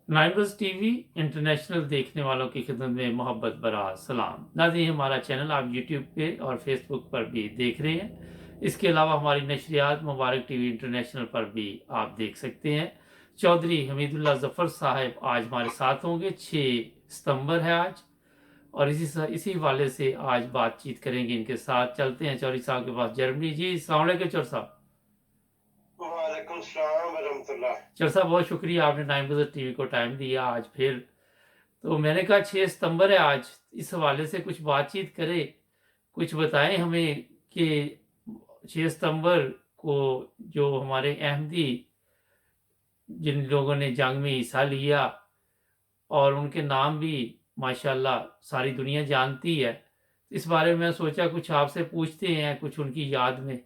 Neighbours TV international देखने वालों की खिदमत में मोहब्बत भरा सलाम। नाज़रीन, हमारा चैनल आप यूट्यूब पे और फेसबुक पर भी देख रहे हैं। इसके अलावा हमारी नशरियात मुबारक टीवी इंटरनेशनल पर भी आप देख सकते हैं। चौधरी हमीदुल्लाह ज़फ़र साहब आज हमारे साथ होंगे। 6 सितंबर है आज, और इसी हवाले से आज बातचीत करेंगे इनके साथ। चलते हैं चौधरी साहब के पास, जर्मनी। जी, अस्सलाम वालेकुम चौधरी साहब। वालेकुम सलाम वरहमतुल्लाह। चौधरी साहब, बहुत शुक्रिया आपने नाइबर्स टीवी को टाइम दिया आज फिर। तो मैंने कहा 6 सितंबर है आज, इस हवाले से कुछ बातचीत करें, कुछ बताएं हमें कि 6 सितंबर को जो हमारे अहमदी, जिन लोगों ने जंग में हिस्सा लिया और उनके नाम भी माशाल्लाह सारी दुनिया जानती है, इस बारे में मैं सोचा कुछ आपसे पूछते हैं, कुछ उनकी याद में।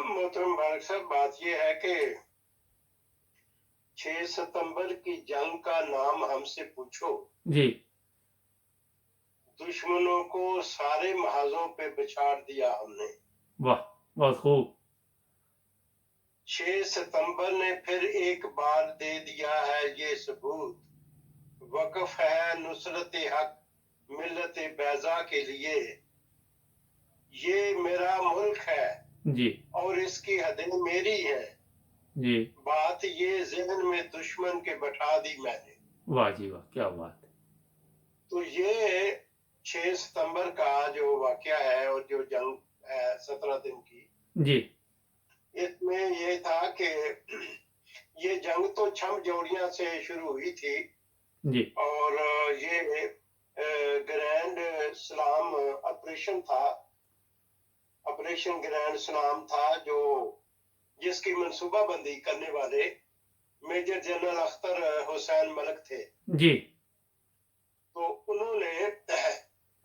मोहतरम बारक साहब, बात यह है कि 6 सितंबर की जंग का नाम हमसे पूछो, जी, दुश्मनों को सारे महाजों पे बिछाड़ दिया हमने। वाह, बहुत खूब। 6 सितंबर ने फिर एक बार दे दिया है ये सबूत, वक़्फ़ है नुसरत हक मिल्लत बैज़ा के लिए। ये मेरा मुल्क है जी, और इसकी हदें मेरी हैं, जी, बात ये ज़हन में दुश्मन के बैठा दी मैंने। वाह जी वाह, क्या बात है। तो ये 6 सितंबर का जो वाकया है और जो जंग है 17 दिन की, जी, इसमें ये था कि ये जंग तो छम जोड़ियां से शुरू हुई थी जी, और ये ग्रैंड सलाम ऑपरेशन था, ऑपरेशन ग्रैंड सलाम था, जो जिसकी मंसूबाबंदी करने वाले मेजर जनरल अख्तर हुसैन मलिक थे। जी, तो उन्होंने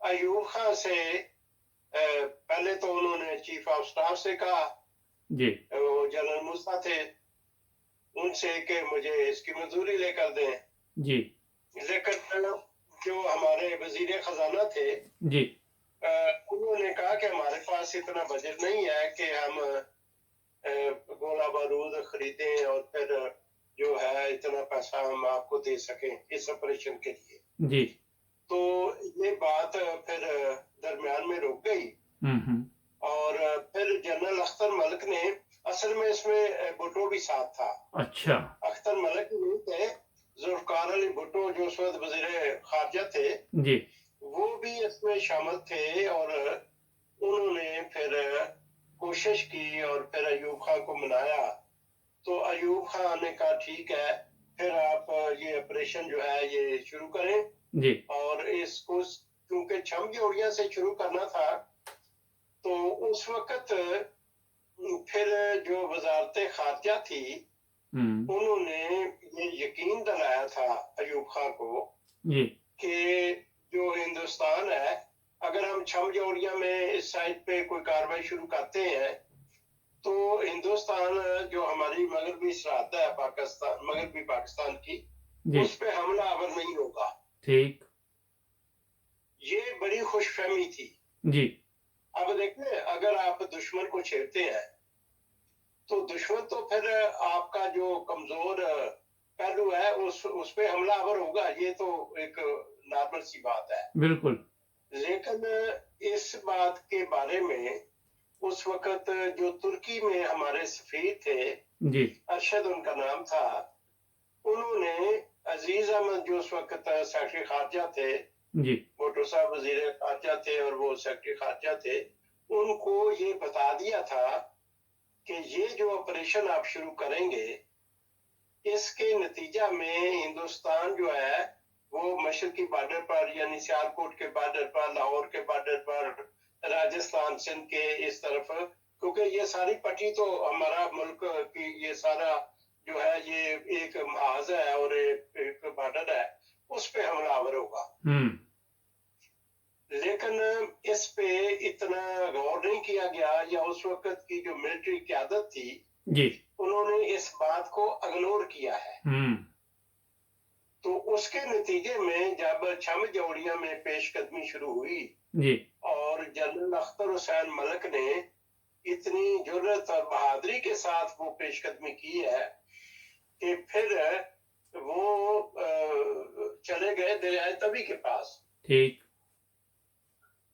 अयूब खान से पहले तो उन्होंने चीफ ऑफ स्टाफ से कहा, जी, वो जनरल मूसा थे, उनसे कि मुझे इसकी मंजूरी लेकर दें। जी, लेकिन जो हमारे वजीर खजाना थे, जी, उन्होंने कहा कि हमारे पास इतना बजट नहीं है कि हम गोला बारूद खरीदें और फिर जो है इतना पैसा हम आपको दे सकें इस ऑपरेशन के लिए। जी, तो ये बात फिर दरमियान में रुक गई और फिर जनरल अख्तर मलिक ने, असल में इसमें भुट्टो भी साथ था। अच्छा, अख्तर मलिक नहीं थे, जुल्फकार अली भुट्टो जो उस वक्त वजीर खारजा थे, जी, वो भी इसमें शामिल थे और उन्होंने फिर कोशिश की और फिर अयूब खान को मनाया। तो अयूब खान ने कहा ठीक है, फिर आप ये ऑपरेशन जो है ये शुरू करें। जी, और इसको क्योंकि छम जोड़िया से शुरू करना था, तो उस वक्त फिर जो वजारत खारजा थी, उन्होंने ये यकीन दिलाया था अयूब खान को जी, कि जो हिंदुस्तान है, अगर हम छम जोड़िया में इस साइड पे कोई कार्रवाई शुरू करते हैं तो हिंदुस्तान जो हमारी मगरबी सरहद है पाकिस्तान, मगरबी पाकिस्तान की, जी, उस पे हमला आवर नहीं होगा। ठीक, ये बड़ी खुशफहमी थी। जी, अब देखिए, अगर आप दुश्मन को छेड़ते हैं तो दुश्मन तो फिर आपका जो कमजोर पहलू है उस पे हमलावर होगा, ये तो एक नॉर्मल सी बात है। बिल्कुल, लेकिन इस बात के बारे में उस वक्त जो तुर्की में हमारे सफीर थे, जी, अरशद उनका नाम था, उन्होंने अजीज अहमद जो उस वक्त सेक्रेटरी खारजा थे, जी, भुट्टो साहब वजीर खारजा थे और वो सेक्रेटरी खारजा थे, उनको ये बता दिया था कि ये जो ऑपरेशन आप शुरू करेंगे, इसके नतीजा में हिंदुस्तान जो है वो मशरकी बॉर्डर पर यानी सियालकोट के बॉर्डर पर, लाहौर के बॉर्डर पर, राजस्थान सिंध के इस तरफ, क्योंकि ये सारी पट्टी तो हमारा मुल्क की, ये सारा जो है ये एक महाज है और एक बॉर्डर है, उस पे हमलावर होगा। लेकिन इस पे इतना गौर नहीं किया गया, या उस वक्त की जो मिलिट्री क्यादत थी, जी, उन्होंने इस बात को इग्नोर किया है। तो उसके नतीजे में जब छम जोड़िया में पेशकदमी शुरू हुई जी, और जनरल अख्तर हुसैन मलिक ने इतनी जुर्रत और बहादुरी के साथ वो पेशकदमी की है, کہ پھر وہ چلے گئے دریائے تبی کے پاس. ٹھیک.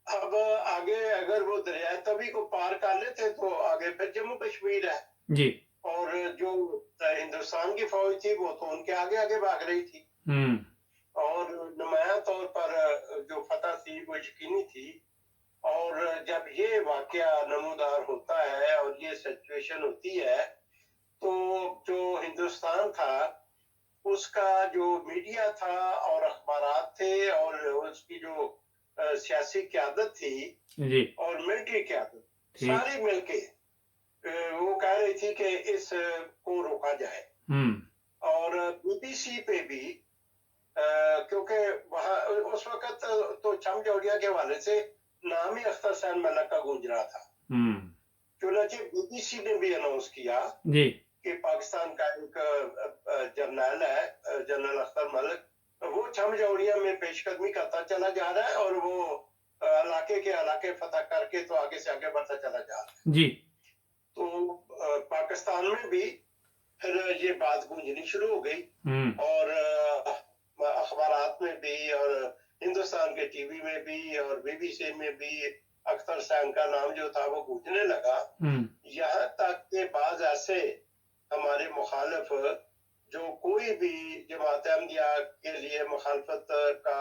اب آگے اگر وہ دریائے تبی کو پار کر لیتے تو آگے پھر جموں کشمیر ہے. جی. اور جو ہندوستان کی فوج تھی وہ تو ان کے آگے آگے بھاگ رہی تھی. اور نمایاں طور پر جو فتح تھی وہ یقینی تھی. اور جب یہ واقعہ نمودار ہوتا ہے اور یہ سچویشن ہوتی ہے تو جو ہندوستان تھا اس کا جو میڈیا تھا اور اخبارات تھے اور اس کی جو سیاسی قیادت تھی جی. اور ملٹری قیادت ٹھیک. ساری مل کے وہ کہہ رہی تھی کہ اس کو روکا جائے. اور بی بی سی پہ بھی کیونکہ وہاں اس وقت تو چھم جوڑیا کے حوالے سے نام ہی اختر حسین ملک کا گونج رہا تھا. چنانچہ بی بی سی نے بھی اناؤنس کیا جی. کہ پاکستان کا ایک جرنیل ہے جنرل اختر ملک وہ چھم جوڑیا میں پیش قدمی کرتا چلا جا رہا ہے اور وہ علاقے فتح کر کے تو آگے سے آگے بڑھتا چلا جا رہا ہے. جی. تو پاکستان میں بھی پھر یہ بات گونجنی شروع ہو گئی اور اخبارات میں بھی اور ہندوستان کے ٹی وی میں بھی اور بی بی سی میں بھی اختر حسین کا نام جو تھا وہ گونجنے لگا. یہاں تک کہ بعض ایسے ہمارے مخالف جو کوئی بھی جماعت احمدیہ کے لیے مخالفت کا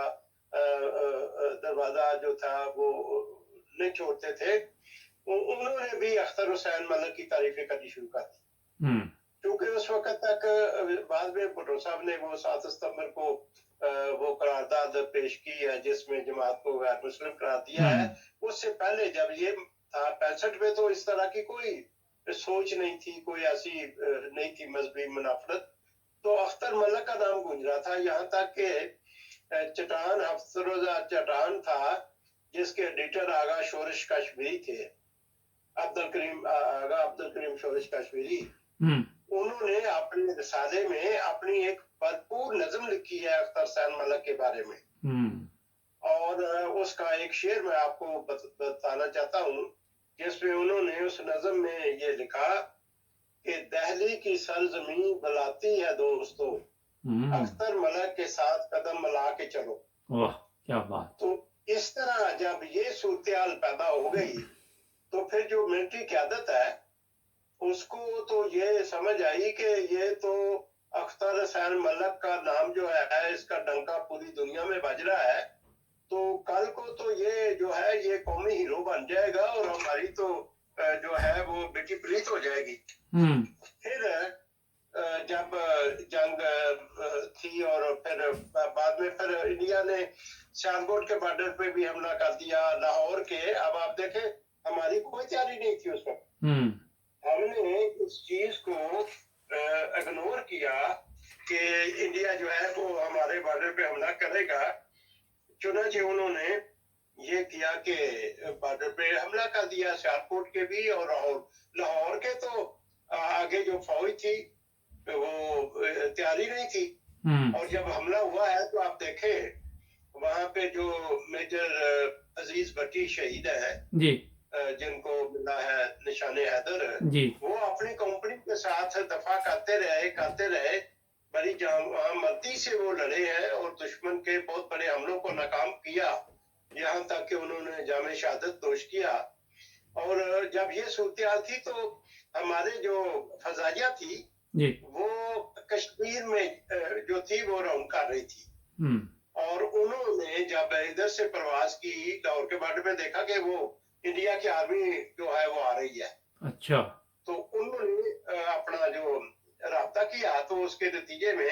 دروازہ جو تھا وہ نہیں چھوڑتے تھے انہوں نے بھی اختر حسین ملک کی تعریفیں کرنی شروع کر دی. کیونکہ اس وقت تک بعد میں بھٹو صاحب نے وہ 7 ستمبر کو وہ قرارداد پیش کی ہے جس میں جماعت کو غیر مسلم قرار دیا ہے. اس سے پہلے جب یہ تھا 65 میں تو اس طرح کی کوئی سوچ نہیں تھی کوئی ایسی نہیں تھی مذہبی منافرت. تو اختر ملک کا نام گونج رہا تھا یہاں تک کہ چٹان افسروزہ چٹان تھا جس کے ایڈیٹر آغا شورش کشمیری تھے آغا عبد الکریم شورش کشمیری. انہوں نے اپنے رسالے میں اپنی ایک بھرپور نظم لکھی ہے اختر حسین ملک کے بارے میں. اور اس کا ایک شعر میں آپ کو بتانا چاہتا ہوں جس میں انہوں نے اس نظم میں یہ لکھا کہ دہلی کی سرزمین بلاتی ہے دوستو اختر ملک کے ساتھ قدم ملا کے چلو. واہ کیا بات. تو اس طرح جب یہ صورتحال پیدا ہو گئی تو پھر جو ملٹری قیادت ہے اس کو تو یہ سمجھ آئی کہ یہ تو اختر حسین ملک کا نام جو ہے اس کا ڈنکا پوری دنیا میں بج رہا ہے تو کل کو تو یہ جو ہے یہ قومی ہیرو بن جائے گا اور ہماری تو جو ہے وہ بیٹی پلیت ہو جائے گی. پھر جب جنگ تھی اور پھر بعد میں پھر انڈیا نے سیالکوٹ کے بارڈر پہ بھی حملہ کر دیا لاہور کے. اب آپ دیکھیں ہماری کوئی تیاری نہیں تھی اس وقت. ہم نے اس چیز کو اگنور کیا کہ انڈیا جو ہے وہ ہمارے بارڈر پہ حملہ کرے گا. چنانچہ انہوں نے یہ کیا کہ بارڈر پہ حملہ کر دیا سیالکوٹ کے بھی اور لاہور کے تو آگے جو فوج تھی وہ تیاری نہیں تھی. اور جب حملہ ہوا ہے تو آپ دیکھیں وہاں پہ جو میجر عزیز بٹی شہید ہے جی جن کو ملا ہے نشان حیدر جی وہ اپنی کمپنی کے ساتھ دفاع کرتے رہے بڑی مرتی سے وہ لڑے ہیں اور دشمن کے بہت بڑے حملوں کو ناکام کیا یہاں تک کہ انہوں نے جامع شہادت نوش کیا. اور جب یہ صورتحال تھی تو ہمارے جو فضائیہ تھی جی وہ کشمیر میں جو تھی وہ راؤنڈ کر رہی تھی. اور انہوں نے جب ادھر سے پرواز کی لاہور کے بارڈر پہ دیکھا کہ وہ انڈیا کی آرمی جو ہے وہ آ رہی ہے. اچھا. تو انہوں نے اپنا جو رابطہ کیا تو اس کے نتیجے میں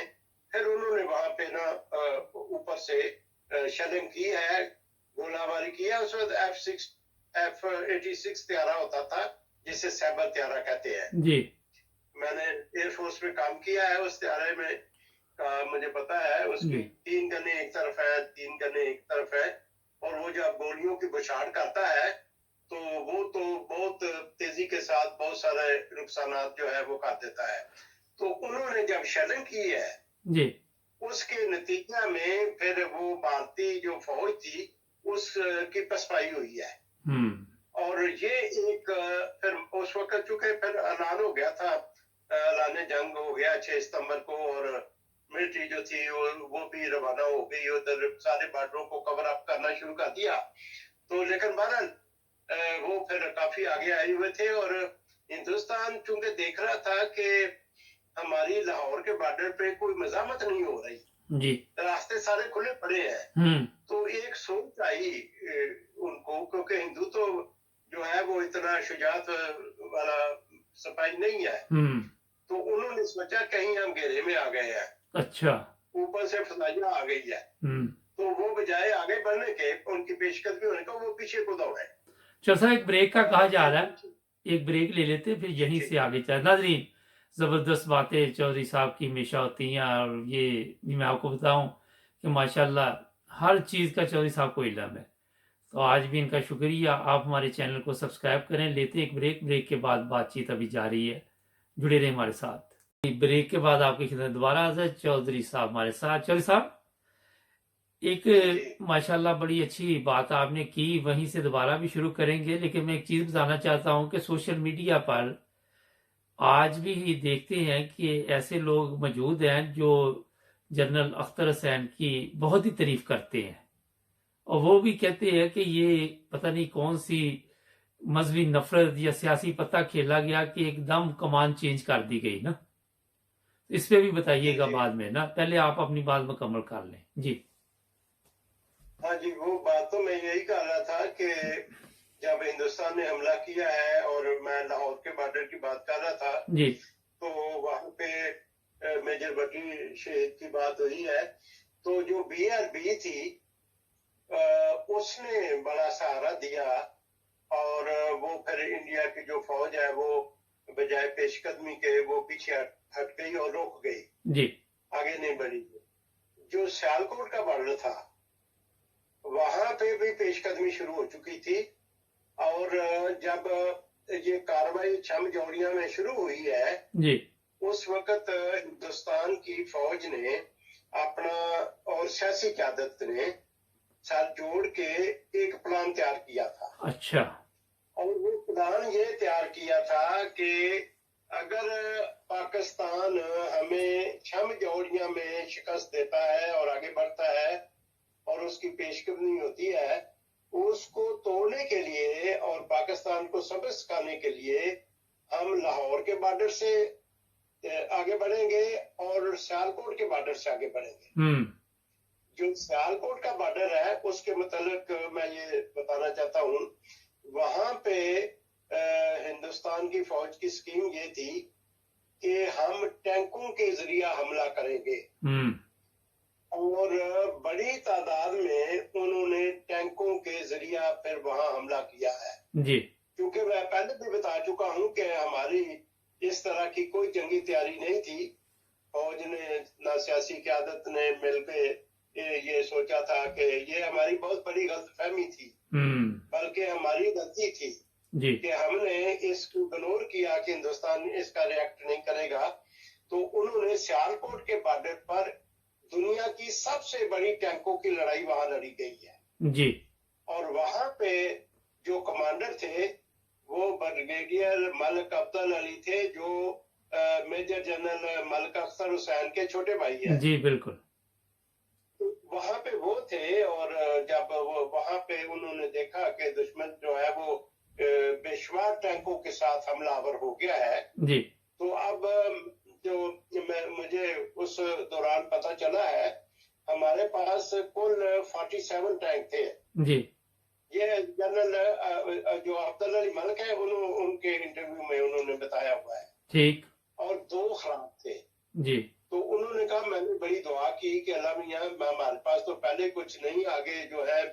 پھر انہوں نے وہاں پہ نا اوپر سے شیلنگ کی ہے گولہ باری کی ہے. اس وقت F-86 طیارہ ہوتا تھا جسے سیبر طیارہ کہتے ہیں جی. میں نے ایئر فورس میں کام کیا ہے اس طیارے میں مجھے پتا ہے اس کی 3 گنیں ایک طرف ہے 3 گنیں ایک طرف ہے اور وہ جب گولیوں کی بچھاڑ کرتا ہے تو وہ تو بہت تیزی کے ساتھ بہت سارے نقصانات جو ہے وہ کر دیتا ہے. تو انہوں نے جب شیلنگ کی ہے جی اس کے نتیجہ میں پھر وہ بھارتی جو فوج تھی اس کی پسپائی ہوئی ہے. اور یہ ایک پھر اس وقت چونکہ پھر اعلان ہو گیا تھا ऐलान जंग हो गया 6 सितंबर को, और मिलिट्री जो थी वो भी रवाना हो गई उधर, सारे बॉर्डरों को कवर अप करना शुरू कर दिया। तो लेकिन बहरहाल वो फिर काफी आगे आए हुए थे, और हिंदुस्तान चूंकि देख रहा था कि हमारी लाहौर के बॉर्डर पे कोई मजामत नहीं हो रही, जी। रास्ते सारे खुले पड़े हैं, तो एक सोच आई उनको, क्योंकि हिंदू तो जो है वो इतना शुजात वाला सिपाही नहीं है, तो उन्होंने सोचा कहीं हम घेरे में आ गए हैं, अच्छा, ऊपर से फसाइया आ गई है, तो वो बजाय आगे बढ़ने के, उनकी पेशकदमी होने का, वो पीछे को दौड़े। चौथा एक ब्रेक का कहा जा रहा है, एक ब्रेक ले लेते फिर यहीं से आगे चल। नाजरीन, ज़बरदस्त बातें चौधरी साहब की हमेशा होती हैं, और ये मैं आपको बताऊं कि माशाल्लाह हर चीज़ का चौधरी साहब को इल्म है। तो आज भी इनका शुक्रिया। आप हमारे चैनल को सब्सक्राइब करें। लेते एक ब्रेक, ब्रेक के बाद बातचीत अभी जारी है, जुड़े रहे हमारे साथ। ब्रेक के बाद आपकी खिदमत दोबारा हाजिर, चौधरी साहब हमारे साथ। चौधरी साहब, एक माशाल्लाह बड़ी अच्छी बात आपने की, वहीं से दोबारा भी शुरू करेंगे, लेकिन मैं एक चीज़ बताना चाहता हूं कि सोशल मीडिया पर आज भी देखते हैं कि ऐसे लोग मौजूद हैं जो जनरल अख्तर हुसैन की बहुत ही तारीफ करते हैं, और वो भी कहते हैं कि ये पता नहीं कौन सी मजहबी नफरत या सियासी पत्ता खेला गया कि एकदम कमान चेंज कर दी गई ना। इस पे भी बताइएगा बाद में ना, पहले आप अपनी बात मुकम्मल कर लें। जी हाँ जी, वो बात तो मैं यही कह रहा था कि जब हिंदुस्तान ने हमला किया है, और मैं लाहौर के बॉर्डर की बात कर रहा था जी, तो वहां पे मेजर बटी शहीद की बात हुई है, तो जो BRB थी उसने बड़ा सहारा दिया, और वो फिर इंडिया की जो फौज है वो बजाय पेशकदमी के वो पीछे हट गई और रुक गई जी, आगे नहीं बढ़ी। जो सियालकोट का बॉर्डर था वहां पे भी पेशकदमी शुरू हो चुकी थी, और जब ये कार्रवाई छम जौहरिया में शुरू हुई है जी, उस वक्त हिंदुस्तान की फौज ने अपना और सियासी क़यादत ने साथ जोड़ के एक प्लान तैयार किया था। अच्छा, और वो प्लान ये तैयार किया था कि अगर पाकिस्तान हमें छम जौहरिया में शिकस्त देता है और आगे बढ़ता है और उसकी पेशकदमी होती है, उसको तोड़ने के लिए और पाकिस्तान को सबक सिखाने के लिए हम लाहौर के बॉर्डर से आगे बढ़ेंगे और सियालकोट के बॉर्डर से आगे बढ़ेंगे। जो सियालकोट का बॉर्डर है उसके मतलब मैं ये बताना चाहता हूँ, वहां पे हिंदुस्तान की फौज की स्कीम ये थी कि हम टैंकों के जरिए हमला करेंगे, और बड़ी तादाद में उन्होंने टैंकों के जरिए फिर वहां हमला किया है जी। क्योंकि मैं पहले भी बता चुका हूं कि हमारी इस तरह की कोई जंगी तैयारी नहीं थी। फौज ने ना सियासी क़यादत ने मिलकर ये सोचा था कि ये हमारी बहुत बड़ी गलतफहमी थी, बल्कि हमारी गलती थी जी। कि हमने इसको इग्नोर किया कि हिंदुस्तान इसका रिएक्ट नहीं करेगा। तो उन्होंने सियालकोट के बॉर्डर पर दुनिया की सबसे बड़ी टैंकों की लड़ाई वहां लड़ी गई है जी। और वहां पे जो कमांडर थे वो ब्रिगेडियर मलिक अफजल अली थे, जो मेजर जनरल मलिक अख्तर हुसैन के छोटे भाई हैं जी। बिल्कुल, तो वहां पे वो थे, और जब वो वहां पे उन्होंने देखा कि दुश्मन जो है वो बेशुमार टैंकों के साथ हमलावर हो गया है जी। तो अब जो मुझे उस दौरान पता चला है, हमारे पास कुल 47 टैंक थे जी। ये जनरल जो अब्दुल अली मलिक है उनके इंटरव्यू में उन्होंने बताया हुआ है ठीक। और 2 खराब थे जी। तो उन्होंने कहा मैंने बड़ी दुआ की कि अल्लाह मियां हमारे पास तो पहले कुछ नहीं, आगे जो है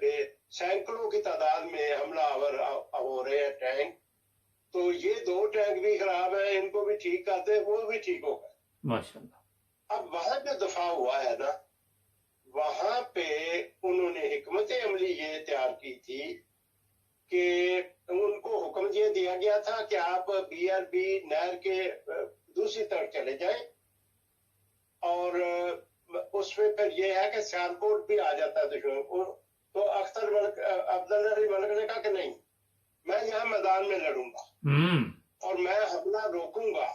सैकड़ों की तादाद में हमलावर हो रहे हैं टैंक, तो ये 2 टैंक भी खराब है, इनको भी ठीक करते, वो भी ठीक हो गए माशाल्लाह। अब वहां जो दफा हुआ है ना, वहां पे उन्होंने हिकमत अमली ये तैयार की थी कि उनको हुक्म ये दिया गया था कि आप BRB नहर के दूसरी तरफ चले जाएं, और उसमें फिर ये है कि सियालकोट भी आ जाता है दुश्मन। तो अब्दुल अली मलिक ने कहा कि नहीं, मैं यहाँ मैदान में लड़ूंगा और मैं हमला रोकूंगा,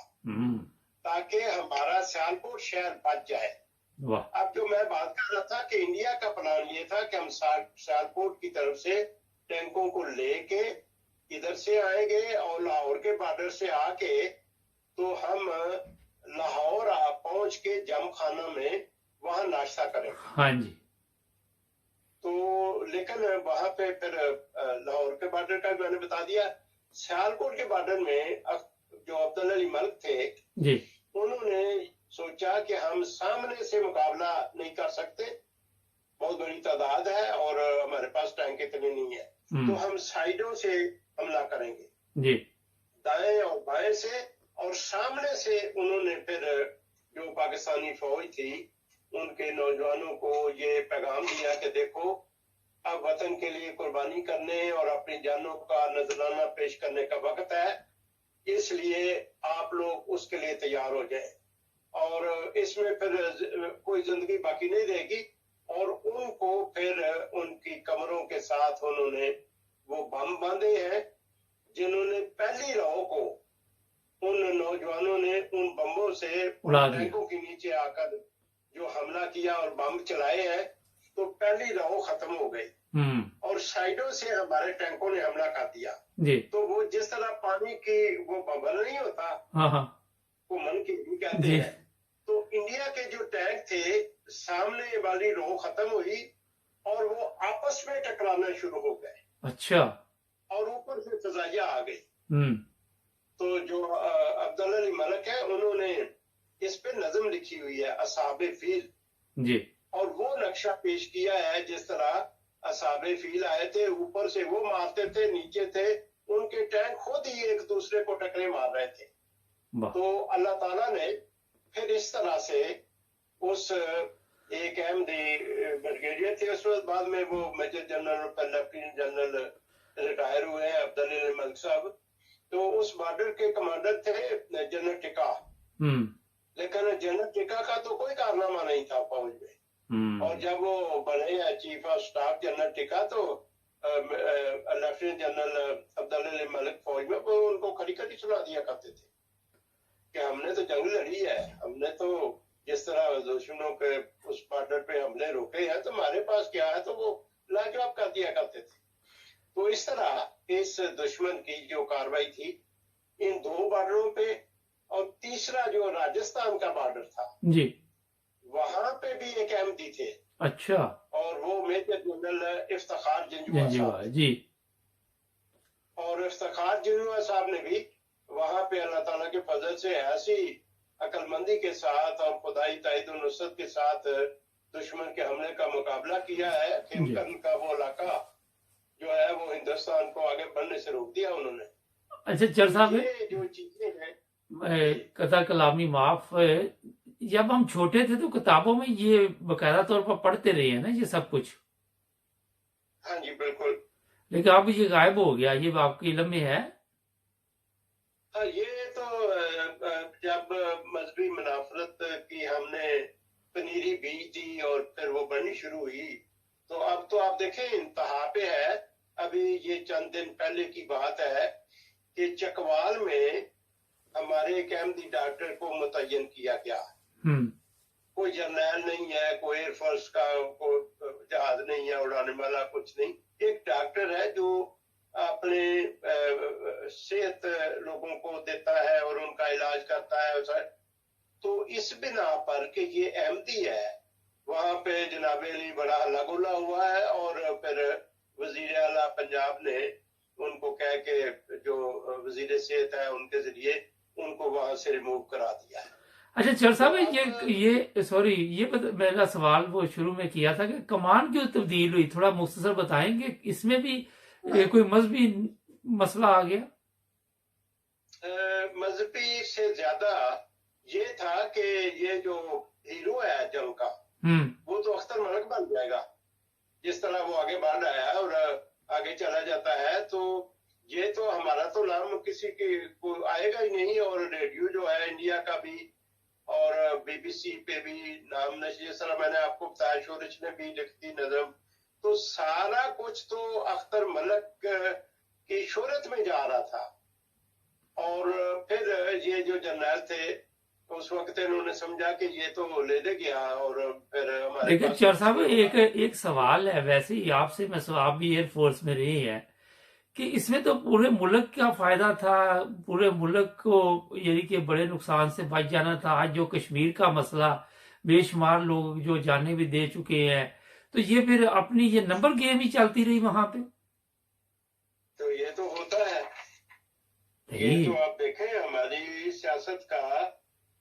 ताकि हमारा सियालकोट शहर बच जाए। वाह। अब जो मैं बात कर रहा था कि इंडिया का प्लान ये था कि हम सियालकोट की तरफ से टैंकों को लेके इधर से आएंगे और लाहौर के बॉर्डर से आके तो हम लाहौर पहुंच के जम खाना में वहां नाश्ता करेंगे। हाँ जी। तो लेकिन वहां पे फिर लाहौर के बॉर्डर का भी मैंने बता दिया। सियालकोट के बॉर्डर में जो अब्दुल अली मलिक थे जी। उन्होंने सोचा कि हम सामने से मुकाबला नहीं कर सकते, बहुत बड़ी तादाद है और हमारे पास टैंक इतने नहीं है, तो हम साइडों से हमला करेंगे जी। दाएं और बाएं से, और सामने से उन्होंने फिर जो पाकिस्तानी फौज थी उनके नौजवानों को ये पैगाम दिया कि देखो अब वतन के लिए कुर्बानी करने और अपनी जानों का नजराना पेश करने का वक्त है, इसलिए आप लोग उसके लिए तैयार हो जाएं और इसमें फिर कोई जिंदगी बाकी नहीं रहेगी। और उनको फिर उनकी कमरों के साथ उन्होंने वो बम बांधे हैं जिन्होंने पहली राह को उन नौजवानों ने उन बम्बों से टैंकों के नीचे आकर जो हमला किया और बम चलाए हैं, तो पहली राह खत्म हो गई और साइडों से हमारे टैंकों ने हमला कर दिया जी। तो वो जिस तरह पानी की वो बबल नहीं होता, वो मन की भी कहते हैं, तो इंडिया के जो टैंक थे सामने वाली रो खत्म हुई और वो आपस में टकराना शुरू हो गए। अच्छा। और ऊपर से फजाइया आ गई। तो जो अब्दुल अली मलिक है उन्होंने इस पे नज़म लिखी हुई है असहाबे फील जी, और वो नक्शा पेश किया है जिस तरह असहाबे फील आए थे, ऊपर से वो मारते थे, नीचे थे उनके टैंक खुद ही एक दूसरे को टकरे मार रहे थे। तो अल्लाह ताला ने फिर इस तरह से उस एक अहमदी ब्रिगेडियर थे, उस वक्त बाद में वो major general lieutenant general retire हुए हैं अब्दुल अली मलिक साहब, तो उस बॉर्डर के कमांडर थे जनरल टिका। लेकिन जनरल टिका का तो कोई कारनामा नहीं था फौज में, और जब वो बने चीफ ऑफ स्टाफ जनरल टिका तो लेफ्टिनेंट जनरल अब्दुल अली मलिक फौज में वो उनको खड़ी खड़ी सुना दिया करते थे कि हमने तो जंग लड़ी है, हमने तो जिस तरह दुश्मनों के उस बॉर्डर पे हमले रोके हैं तो हमारे पास क्या है, तो वो लाजवाब कर दिया करते थे। तो इस तरह इस दुश्मन की जो कार्रवाई थी इन दो बॉर्डरों पे, और तीसरा जो राजस्थान का बॉर्डर था जी, वहां पे भी एक अहमदी थे। अच्छा। और वो मेजर जनरल इफ्तिखार जंजुआ जी, और इफ्तिखार जंजुआ साहब ने भी वहां पे अल्लाह ताला के फजल से ऐसी अक्लमंदी के साथ और खुदाई ताईद और नुसरत के साथ दुश्मन के हमले का मुकाबला किया है। खेमकरन का वो इलाका जो है वो हिंदुस्तान को आगे बढ़ने से रोक दिया उन्होंने। अच्छा चर साहब, ये जो चीजें हैं कथा कलामी माफ, जब हम छोटे थे तो किताबों में ये बाकायदा तौर पर पढ़ते रहे हैं ना ये सब कुछ। हाँ जी बिल्कुल। लेकिन अब ये गायब हो गया, ये आपके इल्म में है? ये तो जब मजहबी मुनाफरत की हमने पनीरी बीज दी और फिर वो बढ़नी शुरू हुई, तो अब तो आप देखें इंतहा पे है। अभी ये चंद दिन पहले की बात है कि चकवाल में हमारे एक अहमदी डॉक्टर को मुतय्यन किया गया। कोई जर्नैल नहीं है, कोई एयरफोर्स का कोई जहाज नहीं है उड़ाने वाला, कुछ नहीं, एक डॉक्टर है जो अपने सेहत लोगों को देता है और उनका इलाज करता है। तो इस बिना पर कि ये अहमदी है, वहां पे जनाब अली बड़ा हल्ला गुल्ला हुआ है और फिर वजीर आला पंजाब ने उनको कह के जो वजीर सेहत है उनके जरिए उनको वहां से रिमूव करा दिया है। अच्छा चर साहब, ये सॉरी, ये मेरा सवाल वो शुरू में किया था कि कमान क्यों तब्दील हुई, थोड़ा मुख्तसर बताएंगे? इसमें भी कोई मजहबी मसला आ गया? मजहबी से ज्यादा ये था कि ये जो हीरो है जंग का वो तो अख्तर मलिक बन जाएगा। जिस तरह वो आगे बढ़ रहा है और आगे चला जाता है, तो ये तो हमारा तो नाम किसी के को आएगा ही नहीं। और रेडियो जो है इंडिया का भी और बीबीसी पे भी नाम नहीं, जिस तरह मैंने आपको बताया शोरिश ने भी लिखती नज़म, तो सारा कुछ तो अख्तर मलिक की शोहरत में जा रहा था। और फिर ये जो जर्नैल थे उस वक्त इन्होंने समझा कि ये तो ले दे गया, और फिर हमारे देखिए पास चर कुछ साहब, नहीं होगा। एक सवाल है वैसे ही आपसे, आप भी एयरफोर्स में रहे हैं, कि इसमें तो पूरे मुल्क का फायदा था, पूरे मुल्क को यानी कि बड़े नुकसान से बच जाना था। आज जो कश्मीर का मसला, बेशुमार लोग जो जाने भी दे चुके हैं, तो ये फिर अपनी ये नंबर गेम ही चलती रही वहां पे। तो ये तो होता है, ये नहीं। तो आप देखें हमारी सियासत का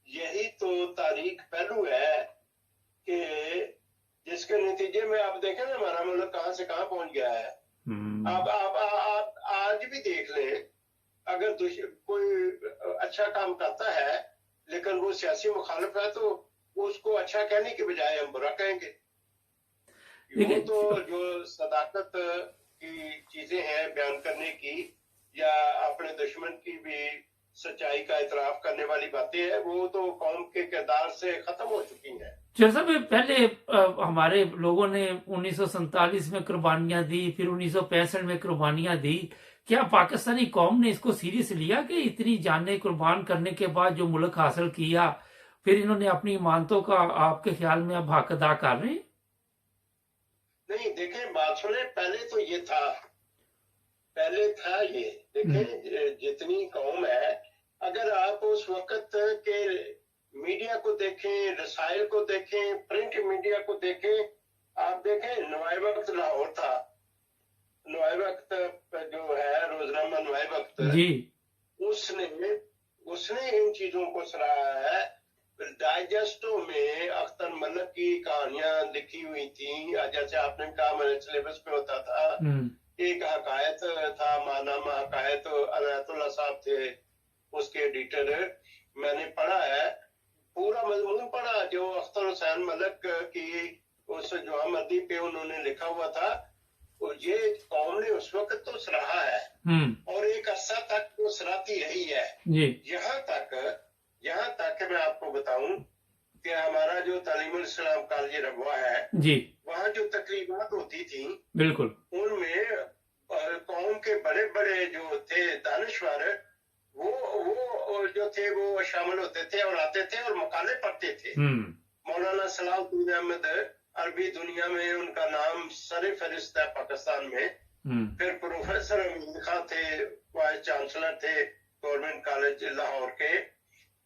यही तो तारीख पहलू है कि जिसके नतीजे में आप देखें ना हमारा मुल्क कहां से कहां पहुंच गया है। आप आज भी देख ले, अगर कोई अच्छा काम करता है लेकिन वो सियासी मुखालिफ है तो उसको अच्छा कहने के बजाय हम बुरा कहेंगे। वो तो जो सदाकत की चीजें हैं बयान करने की, या अपने दुश्मन की भी सच्चाई का इतराफ करने वाली बातें हैं, वो तो कौम के किरदार से खत्म हो चुकी हैं। जैसा भी पहले हमारे लोगों ने 1947 में कुर्बानियां दी, फिर 1965 में कुर्बानियां दी। क्या पाकिस्तानी कौम ने इसको सीरियस लिया कि इतनी जानें कुर्बान करने के बाद जो मुल्क हासिल किया, फिर इन्होंने अपनी इमानतों का आपके ख्याल में अब हक अदा कर रहे हैं? नहीं, देखें बात सुने, पहले तो ये था, पहले था ये। देखें जितनी कौम है, अगर आप उस वक्त के मीडिया को देखें, रसायल को देखें, प्रिंट मीडिया को देखें, आप देखें नवाए वक्त लाहौर था, नवाए वक्त जो है रोजनामा नवाए वक्त जी, उसने इन चीजों को सराहा है। डाइजेस्टों में अख्तर मलिक की कहानियां लिखी हुई थी, जैसे आपने कहा मेरे सिलेबस में होता था। एक हकायत था, मानामा हकायत, अनायतुल्लाह साहब थे उसके एडिटर। मैंने पढ़ा है, पूरा मजमून पढ़ा जो अख्तर हुसैन मलिक की उस जुआमर्दी पे उन्होंने लिखा हुआ था। और ये कौम ने उस वक्त तो सराहा है और एक अरसा तक वो सराहती रही है। यहाँ तक मैं आपको बताऊं कि हमारा जो तालीमुल इस्लाम कॉलेज रबवा है जी, वहाँ जो तकरीबात होती थी, बिल्कुल, उनमें कौम के बड़े बड़े जो थे दानिश्वर, वो जो थे वो शामिल होते थे और आते थे और मकाले पढ़ते थे। मौलाना सलाहुद्दीन अहमद अरबी दुनिया में उनका नाम सर फहरिस्त है पाकिस्तान में। फिर प्रोफेसर अमीन खान थे, वाइस चांसलर थे गवर्नमेंट कॉलेज लाहौर के।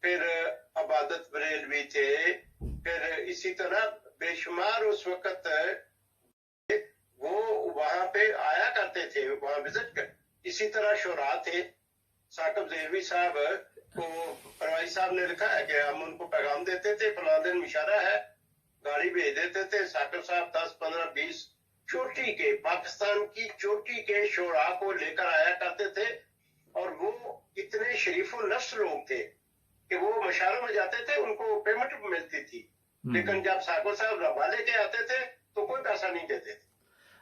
फिर अबादत बरेलवी थे। फिर इसी तरह बेशुमार उस वक्त वो वहां पे आया करते थे, वहां विजिट कर। इसी तरह शोरा थे, साकिब ज़ेहवी साहब को परवाई साहब ने लिखा है कि हम उनको पैगाम देते थे, फलां दिन मुशारा है, गाड़ी भेज देते थे। साकिब साहब 10, 15, 20 चोटी के, पाकिस्तान की चोटी के शोरा को लेकर आया करते थे। और वो इतने शरीफ नफ्स लोग थे कि वो मशारों में जाते थे, उनको पेमेंट मिलती थी। लेकिन जब साकिब साहब रबा लेके आते थे तो कोई पैसा नहीं देते थे।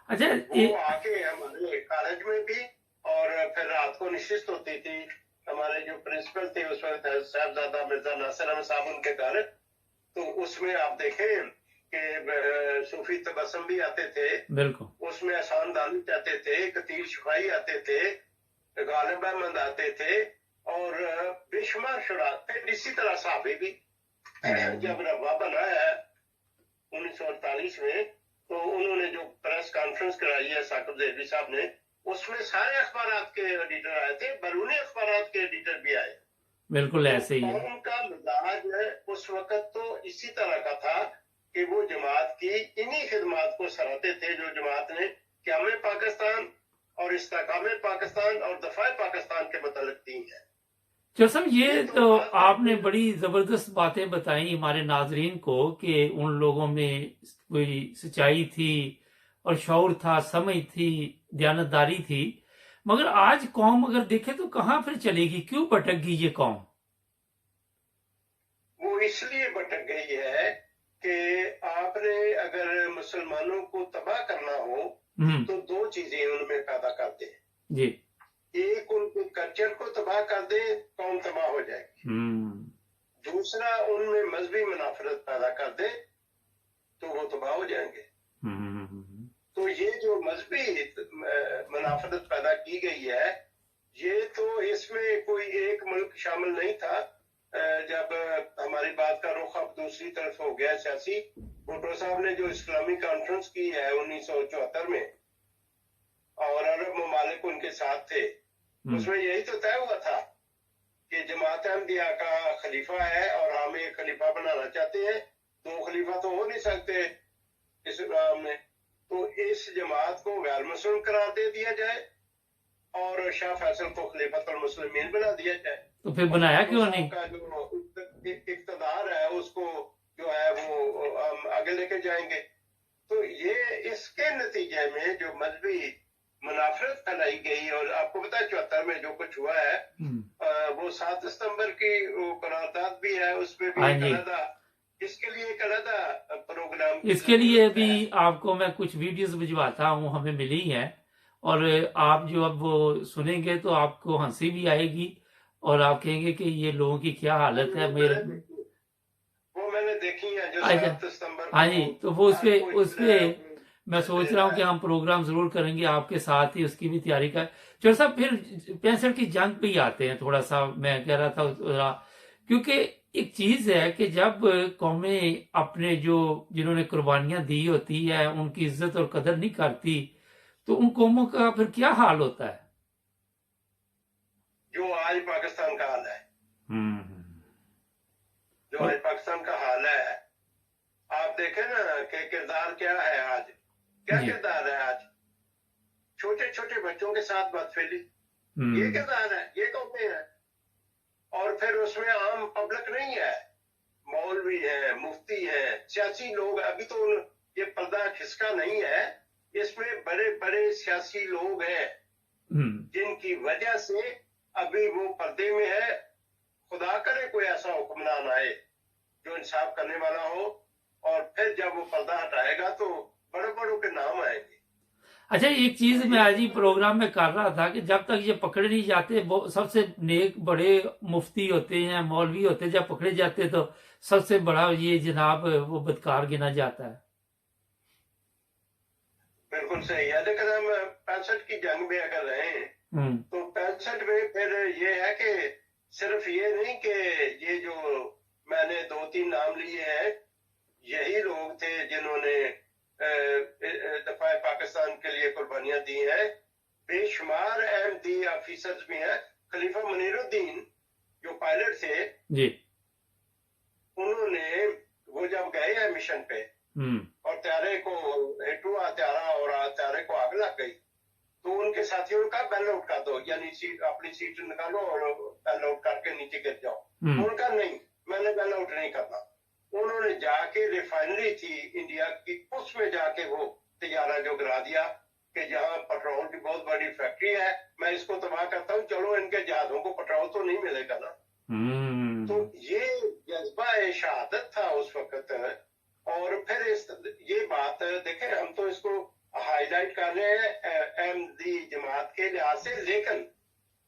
अच्छा, वो आके हमारे कॉलेज में भी, और फिर रात को निश्चित होती थी। हमारे जो प्रिंसिपल थे उस वक्त साहबजादा मिर्जा नासिर अहमद साहब उनके घर, तो उसमें आप देखें कि सूफी तबस्सुम भी आते थे, बिल्कुल, उसमें एहसान दानी आते थे, कतीर शिफाई आते थे, गालिब अहमद आते थे, और बेशुमार शुरा थे। इसी तरह साहबे भी जब रब्बा बना है 1948 में, तो उन्होंने जो प्रेस कॉन्फ्रेंस कराई है साकिब ज़ेहवी साहब ने, उसमें सारे अखबारात के एडिटर आए थे, बैरूनी अखबारात के एडिटर भी आए। बिल्कुल ऐसे ही है। उनका मिजाज उस वक्त तो इसी तरह का था कि वो जमात की इन्हीं खिदमात को सराहते थे जो जमात ने क़याम पाकिस्तान और इस्तेहकाम पाकिस्तान और दफाए पाकिस्तान के मतलब दी है। जैसा ये तो आपने बड़ी जबरदस्त बातें बताई हमारे नाजरीन को कि उन लोगों में कोई सच्चाई थी और शौर था, समझ थी, दयानतदारी थी। मगर आज कौम अगर देखे तो कहां फिर चलेगी, क्यों भटक गई ये कौम? वो इसलिए भटक गई है कि आपने अगर मुसलमानों को तबाह करना हो तो दो चीजें उनमें पैदा करते हैं जी। एक, उनके कल्चर को तबाह कर दे, कौम तबाह हो जाएगी। दूसरा, उनमें मजहबी मुनाफरत पैदा कर दे तो वो तबाह हो जाएंगे। तो ये जो मजहबी मुनाफरत पैदा की गई है, ये तो इसमें कोई एक मुल्क शामिल नहीं था। जब हमारी बात का रुख अब दूसरी तरफ हो गया सियासी, भुट्टो साहब ने जो इस्लामी कॉन्फ्रेंस की है 1974 में और अरब ममालिक उनके साथ थे, उसमें यही तो तय हुआ था कि जमात अहमदिया का खलीफा है और हम एक खलीफा बनाना चाहते हैं। 2 खलीफा तो हो नहीं सकते इस्लाम में, तो इस जमात को गैर मुस्लिम करार दे दिया जाए और शाह फैसल को खलीफतुल मुस्लिमीन बना दिया जाए। तो फिर बनाया क्यों नहीं? का जो इक़्तिदार है उसको जो है वो हम आगे लेके जाएंगे। तो ये इसके नतीजे में जो मजहबी मुनाफरत फैलाई गई, और आपको पता है 74 में जो कुछ हुआ है वो 7 सितंबर की वो करारदाद भी है, उसमें भी एक अलग, इसके लिए एक अलग प्रोग्राम, इसके लिए भी आपको मैं कुछ वीडियोस भिजवाता हूँ, हमें मिली हैं, और आप जो अब वो सुनेंगे तो आपको हंसी भी आएगी और आप कहेंगे कि ये लोगों की क्या हालत है। मेरे वो मैंने देखी है जो 7 सितंबर। हाँ जी, तो वो उसपे मैं सोच रहा हूँ कि हम प्रोग्राम जरूर करेंगे आपके साथ ही, उसकी भी तैयारी का। चलो साहब, फिर 65 की जंग पे ही आते हैं थोड़ा सा। मैं कह रहा था क्योंकि एक चीज है कि जब कौमें अपने जो जिन्होंने कुर्बानियां दी होती है उनकी इज्जत और कदर नहीं करती, तो उन कौमों का फिर क्या हाल होता है? जो आज पाकिस्तान का हाल है, जो आज पाकिस्तान का हाल है, आप देखें ना कि किरदार क्या है आज, क्या किरदार है आज। छोटे छोटे बच्चों के साथ बदफेली, ये किरदार है, ये कौमें है। और फिर उसमें आम पब्लिक नहीं है, मौलवी है, मुफ्ती है, सियासी लोग। अभी तो ये पर्दा खिसका नहीं है, इसमें बड़े बड़े सियासी लोग हैं जिनकी वजह से अभी वो पर्दे में है। खुदा करे कोई ऐसा हुक्मरान आए जो इंसाफ करने वाला हो, और फिर जब वो पर्दा हटाएगा तो बड़े बड़ों के नाम आएंगे। अच्छा, एक चीज मैं आज ही प्रोग्राम में कर रहा था कि जब तक ये पकड़े नहीं जाते, वो सबसे नेक बड़े मुफ्ती होते हैं, मौलवी होते हैं, जब पकड़े जाते तो सबसे बड़ा ये जनाब वो बदकार गिना जाता है। बिल्कुल सही है। लेकिन हम 65 की जंग में अगर रहे तो 65 में फिर ये है कि सिर्फ ये नहीं कि ये जो मैंने 2-3 नाम लिए हैं, यही लोग थे जिन्होंने दफा पाकिस्तान के लिए कुर्बानियां दी हैं। बेशुमार अहमदी ऑफिसर्स भी हैं। खलीफा मुनीरुद्दीन जो पायलट थे जी, उन्होंने वो जब गए हैं मिशन पे और त्यारे को हिट हुआ त्यारा और त्यारे को आग लग गई, तो उनके साथियों ने कहा बेल आउट कर दो, यानी अपनी सीट निकालो और बेल आउट करके नीचे गिर जाओ। उनका नहीं, मैंने बेल आउट नहीं करना। उन्होंने जाके रिफाइनरी थी इंडिया की, उसमें जाके वो तैयारा जो गिरा दिया कि जहाँ पेट्रोल की बहुत बड़ी फैक्ट्री है, मैं इसको तबाह करता हूँ, चलो इनके जहाजों को पेट्रोल तो नहीं मिलेगा ना। तो ये जज्बा शहादत था उस वक्त। और फिर ये बात देखें, हम तो इसको हाईलाइट कर रहे हैं अहमदी जमात के लिहाज से, लेकिन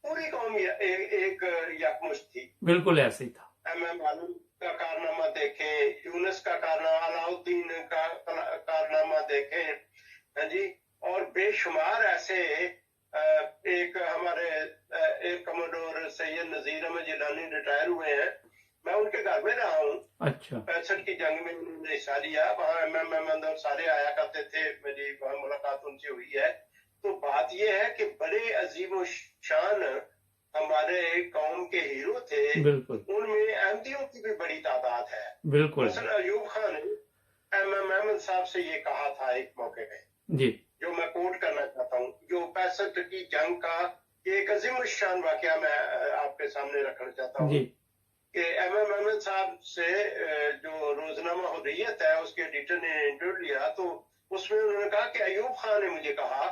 पूरी कौम एक यकमुश्त थी। बिल्कुल ऐसे ही था। मालूम का कारनामा देखें, यूनुस का कारनामा, अलाउद्दीन का कारनामा देखें, हाँ जी, और बेशुमार ऐसे एक हमारे एक कमोडोर सैयद नजीर अहमद जिलानी रिटायर हुए हैं, मैं उनके घर में रहा हूँ। अच्छा, 65 की जंग में उन्होंने हिस्सा लिया, वहाँ एमएम और सारे आया करते थे, मेरी वहाँ मुलाकात उनसे हुई है। तो बात यह है कि बड़े अजीम शान हमारे कौम के हीरो थे, बिल्कुल, उनमें अहमदियों की भी बड़ी तादाद है। बिल्कुल। अयूब खान ने एमएम अहमद साहब से ये कहा था एक मौके पे जी, जो मैं कोट करना चाहता हूँ, जो 65 की जंग का एक अजीम शान वाकया मैं आपके सामने रखना चाहता हूँ कि एमएम अहमद साहब से जो रोजनामा हुर्रियत है उसके एडिटर ने इंटरव्यू लिया, तो उसमें उन्होंने कहा कि अयूब खान ने मुझे कहा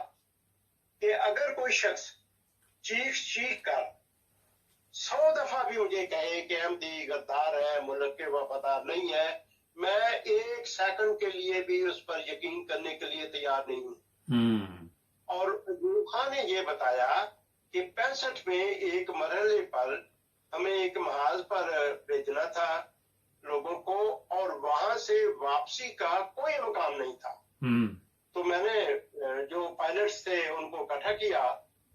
कि अगर कोई शख्स चीख कर 100 दफा भी मुझे कहे कि अहमदी गद्दार है, मुल्क के वफादार नहीं है, मैं 1 सेकंड के लिए भी उस पर यकीन करने के लिए तैयार नहीं हूँ। और अयूब खान ने ये बताया कि 65 में एक मरहले पर हमें एक महाज पर भेजना था लोगों को, और वहां से वापसी का कोई इम्कान नहीं था। तो मैंने जो पायलट्स थे उनको इकट्ठा किया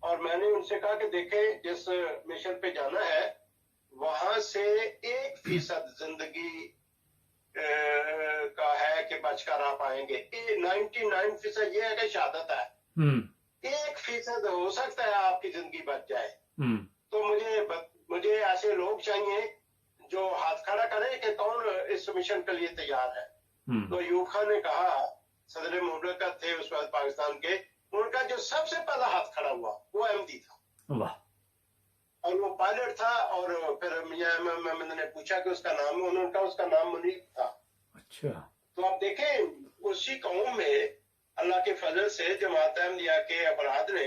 और मैंने उनसे कहा कि देखें, जिस मिशन पे जाना है वहां से 1% जिंदगी का है कि बचकर आप आएंगे। 99% ये है कि शहादत है। 1% हो सकता है आपकी जिंदगी बच जाए। तो मुझे ऐसे लोग चाहिए जो हाथ खड़ा करें कि कौन इस मिशन के लिए तैयार है। तो यूब खान ने कहा, सदर मुमलकत थे उस वक्त पाकिस्तान के, उनका जो सबसे पहला हाथ खड़ा हुआ वो अहमदी था। वाह। और वो पायलट था। और फिर मैंने पूछा कि उसका नाम, उन्होंने कहा उसका नाम मुनीब था। अच्छा। तो आप देखें उसी कौम में अल्लाह के फजल से जमात अहमदिया के अफराद ने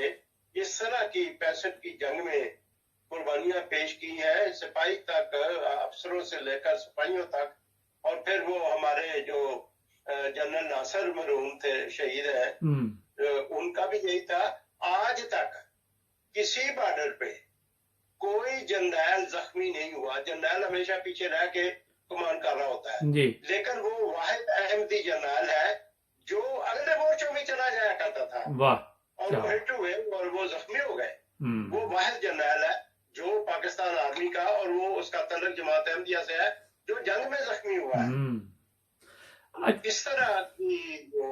इस तरह की 65 की जंग में कुर्बानियां पेश की हैं, सिपाही तक, अफसरों से लेकर सिपाहियों तक। और फिर वो हमारे जो जनरल नासिर मरहूम थे, शहीद हैं, उनका भी यही था। आज तक किसी बॉर्डर पे कोई जर्नैल जख्मी नहीं हुआ। जर्नैल हमेशा पीछे रह के कमांड कर रहा होता है जी। लेकिन वो वाहिद अहमदी जर्नैल है जो अगले मोर्चों में चला जाया करता था। वाह। और वो हिट हुए और वो जख्मी हो गए। वो वाहिद जर्नैल है जो पाकिस्तान आर्मी का, और वो उसका तल्लुक जमात अहमदिया से है, जो जंग में जख्मी हुआ है। इस तरह की वो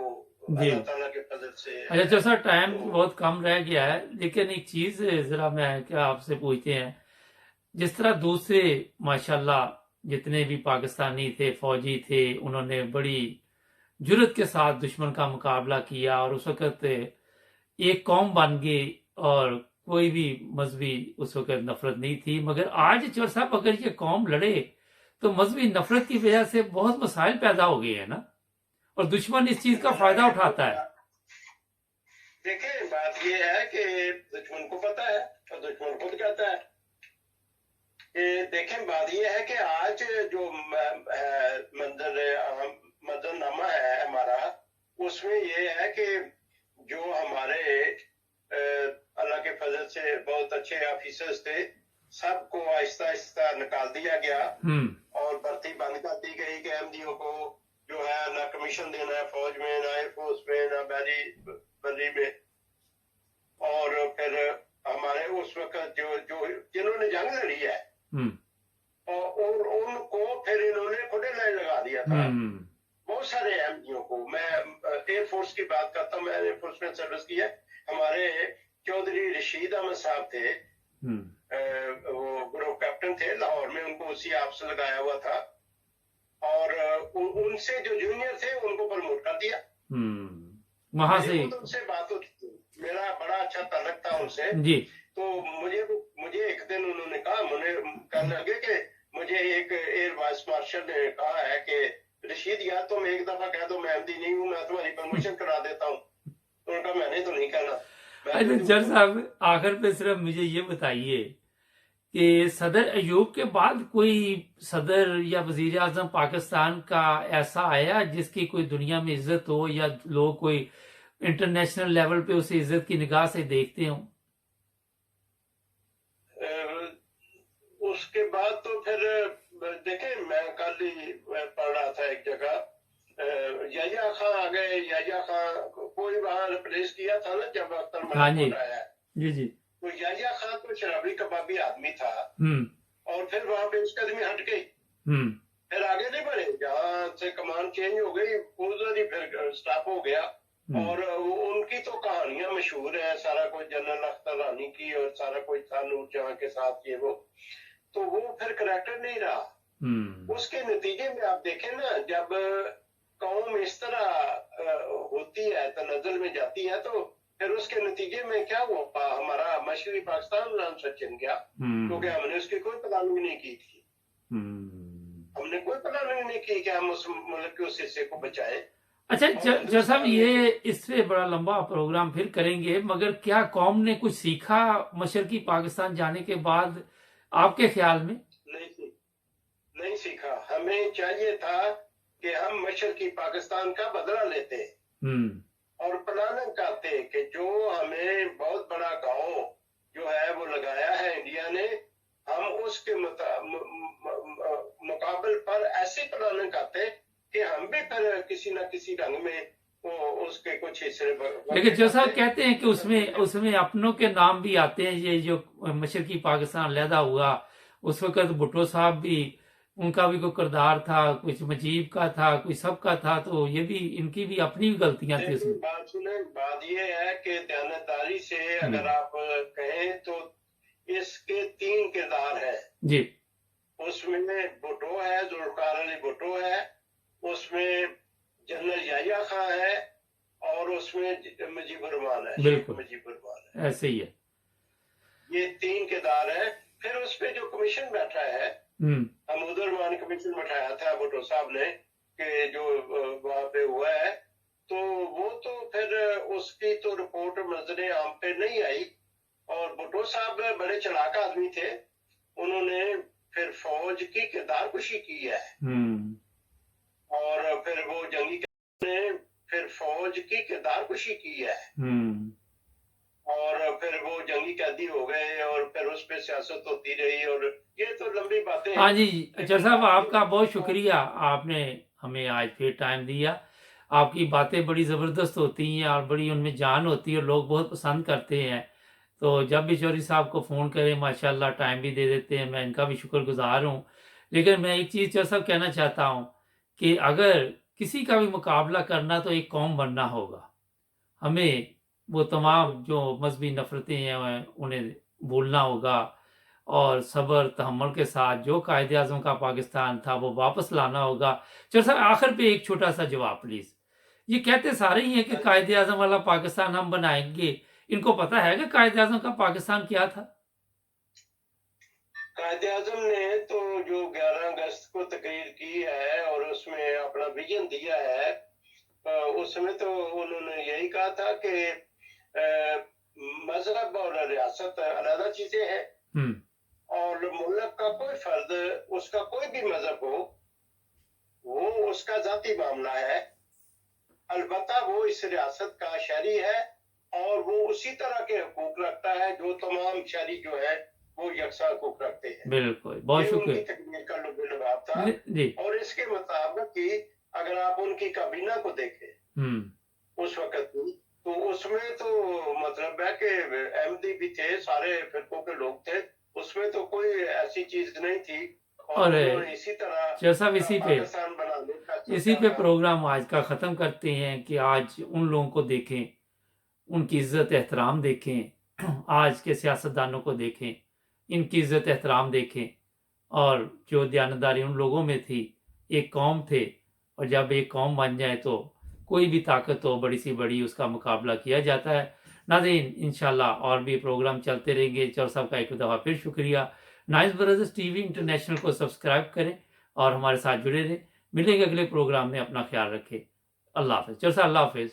अल्लाह ताला के फजल से। अच्छा जैसा टाइम बहुत कम रह गया है, लेकिन एक चीज जरा मैं क्या आपसे पूछते हैं, जिस तरह दूसरे माशाल्लाह जितने भी पाकिस्तानी थे, फौजी थे, उन्होंने बड़ी जुर्रत के साथ दुश्मन का मुकाबला किया और उस वक्त एक कौम बन गई और कोई भी मजहबी उस वक्त नफरत नहीं थी। मगर आज चौर साहब अगर ये कौम लड़े तो मजहबी नफरत की वजह से बहुत मसाइल पैदा हो गए हैं ना, और दुश्मन इस चीज का फायदा उठाता है। देखिए बात ये है कि दुश्मन को पता है और दुश्मन खुद कहता है। देखें बात ये है कि आज जो मंजरनामा है हमारा, उसमें ये है कि जो हमारे अल्लाह के फजल से बहुत अच्छे ऑफिसर्स थे, सबको आहिस्ता आहिस्ता निकाल दिया गया और भर्ती बंद कर दी गई कि अहमदियों को जो है ना कमीशन देना है फौज में, ना एयरफोर्स में, ना बरी में। और फिर हमारे उस वक्त जो जिन्होंने जंग लड़ी है और उनको फिर इन्होंने खुदे लगा दिया था। बहुत सारे अहमदियों को। मैं एयरफोर्स की बात करता हूँ, मैंने एयरफोर्स में सर्विस की है। हमारे चौधरी रशीद अहमद साहब थे, वो ग्रुप कैप्टन थे लाहौर में, उनको उसी आपस लगाया हुआ था। और उनसे जो जूनियर थे उनको प्रमोट कर दिया। वहां से उनसे बात होती थी, मेरा बड़ा अच्छा ताल्लुक था उनसे जी। तो मुझे एक दिन उन्होंने कहा, मुझे कहने लगे कि मुझे एक एयर वाइस मार्शल ने कहा है कि रशीद यार तुम एक दफा कह दो मैं अहमदी नहीं हूँ, मैं तुम्हारी प्रमोशन करा देता हूँ। तो उनका मैंने तो नहीं कहना। अच्छा जज साहब आखिर पे सिर्फ मुझे ये बताइए कि सदर अयूब के बाद कोई सदर या वजीर आजम पाकिस्तान का ऐसा आया जिसकी कोई दुनिया में इज्जत हो, या लोग कोई इंटरनेशनल लेवल पे उसे इज्जत की निगाह से देखते हो? उसके बाद तो फिर देखें, मैं कल ही पढ़ रहा था एक जगह, याया खान आ गए। याया खान कोई वहां रिप्लेस किया था ना जब अख्तर महमूद आया। जी जी। तो याया खान तो शराबी कबाबी आदमी था और फिर वहां पे उसका आदमी हट गई, फिर आगे नहीं बढ़े। जहां से कमान चेंज हो गई उधर ही फिर स्टॉप हो गया। और उनकी तो कहानियां मशहूर है, सारा कोई जनरल अख्तर रानी की और सारा कोई था नूर जहां के साथ ये वो। तो वो फिर करेक्टर नहीं रहा। उसके नतीजे में आप देखें ना, जब कौम इस तरह होती है, तनज़्ज़ुल में जाती है, तो फिर उसके नतीजे में क्या हुआ, हमारा मशरक़ी पाकिस्तान सचिन गया क्योंकि हमने उसकी कोई प्लानिंग नहीं की थी। हमने कोई प्लानिंग नहीं की कि हम उस मुल्क के उस हिस्से को बचाएं। अच्छा जज साहब, ये इस पे बड़ा लंबा प्रोग्राम फिर करेंगे, मगर क्या कौम ने कुछ सीखा मशरक़ी पाकिस्तान जाने के बाद आपके ख्याल में? नहीं सीखा। हमें चाहिए था कि हम मशरक़ी पाकिस्तान का बदला लेते और प्लानिंग करते कि जो हमें बहुत बड़ा गांव जो है वो लगाया है इंडिया ने, हम उसके मुकाबले पर ऐसी प्लानिंग करते कि हम भी फिर किसी न किसी ढंग में उसके कुछ हिस्से। लेकिन जो साहब कहते हैं कि उसमें अपनों के नाम भी आते हैं। ये जो मशरक़ी पाकिस्तान अलहदा हुआ उस वक्त भुट्टो साहब भी, उनका भी कोई किरदार था, कुछ मजीब का था, कोई सबका था, तो ये भी इनकी भी अपनी भी गलतियां थी देखिए उसमें। बात सुने, बात ये है कि दयानतदारी से अगर आप कहें तो इसके 3 किरदार हैं। जी उसमें भुट्टो है, जुल्फकार अली भुट्टो है, उसमें जनरल याहिया खां है, और उसमें मुजीबुर रहमान है, शेख बिल्कुल मुजीबुर रहमान है। ऐसे ही है। ये 3 किरदार है। फिर उस पे जो कमीशन बैठा है, हमीदुर रहमान कमीशन बैठाया था भुट्टो साहब ने, कि जो वहां पे हुआ है, तो वो तो फिर उसकी तो रिपोर्ट नजर आम पे नहीं आई। और भुट्टो साहब बड़े चालाक आदमी थे, उन्होंने फिर फौज की किरदारकुशी की है। और फिर वो जंगी ने फिर फौज की किरदारकुशी की है, और फिर वो जंगी कैदी हो गए, और फिर उस पे सियासत होती रही, और ये तो लंबी बातें हैं। हाँ जी अचर साहब, आपका बहुत शुक्रिया, आपने हमें आज फिर टाइम दिया। आपकी बातें बड़ी ज़बरदस्त होती हैं और बड़ी उनमें जान होती है और लोग बहुत पसंद करते हैं। तो जब भी चौधरी साहब को फ़ोन करें माशाल्लाह टाइम भी दे देते हैं, मैं इनका भी शुक्रगुज़ार हूँ। लेकिन मैं एक चीज़ चौधरी साहब कहना चाहता हूँ कि अगर किसी का भी मुकाबला करना तो एक कौम बनना होगा। हमें वो तमाम जो मज़हबी नफ़रतें हैं उन्हें भूलना होगा, और सब्र तहम्मुल के साथ जो कायदे-आज़म का पाकिस्तान था वो वापस लाना होगा। चलो सर आखिर पे एक छोटा-सा जवाब प्लीज़। ये कहते सारे ही हैं कि कायदे-आज़म वाला पाकिस्तान हम बनाएँगे। इनको पता है कि कायदे-आज़म का पाकिस्तान क्या था? कायदे-आज़म ने तो जो 11 अगस्त को तकरीर की है और उसमें अपना विजन दिया है, उसमें तो उन्होंने यही कहा था कि मजहब और रियासत अलग चीजें हैं, और मुल्क का कोई फर्द, उसका कोई भी मजहब हो, वो उसका जाती मामला है। अलबत्ता वो इस रियासत का शहरी है, और वो उसी तरह के हकूक रखता है जो तमाम शहरी जो है वो यकसा हकूक रखते हैं। बिल्कुल, बहुत ये उनकी शुक्रिया। तकनीक का लुभाव था। जी। और इसके मुताबिक ही अगर आप उनकी काबीना को देखें उस वक्त की, तो उसमें तो मतलब है कि अहमदी भी थे, सारे फिरकों के लोग थे, उसमें तो कोई ऐसी चीज नहीं थी। और उन्होंने इसी तरह जैसा इसी पे पाकिस्तान बनाने का इसी सोचा पे था। प्रोग्राम आज का ख़त्म करते हैं कि आज उन लोगों को देखें, उनकी इज़्ज़त एहतराम देखें, आज के सियासतदानों को देखें, इनकी इज़्ज़त एहतराम देखें, और जो दयानतदारी उन लोगों में थी, एक कौम थे, और जब एक कौम बन जाए तो कोई भी ताकत हो बड़ी से बड़ी उसका मुकाबला किया जाता है। नाज़रीन इंशाल्लाह और भी प्रोग्राम चलते रहेंगे। चौर साहब का एक दफ़ा फिर शुक्रिया। नाइस ब्रदर्स टीवी इंटरनेशनल को सब्सक्राइब करें और हमारे साथ जुड़े रहें। मिलेंगे अगले प्रोग्राम में, अपना ख्याल रखें। अल्लाह हाफ़िज़। चौर साहब अल्लाह हाफ़िज़।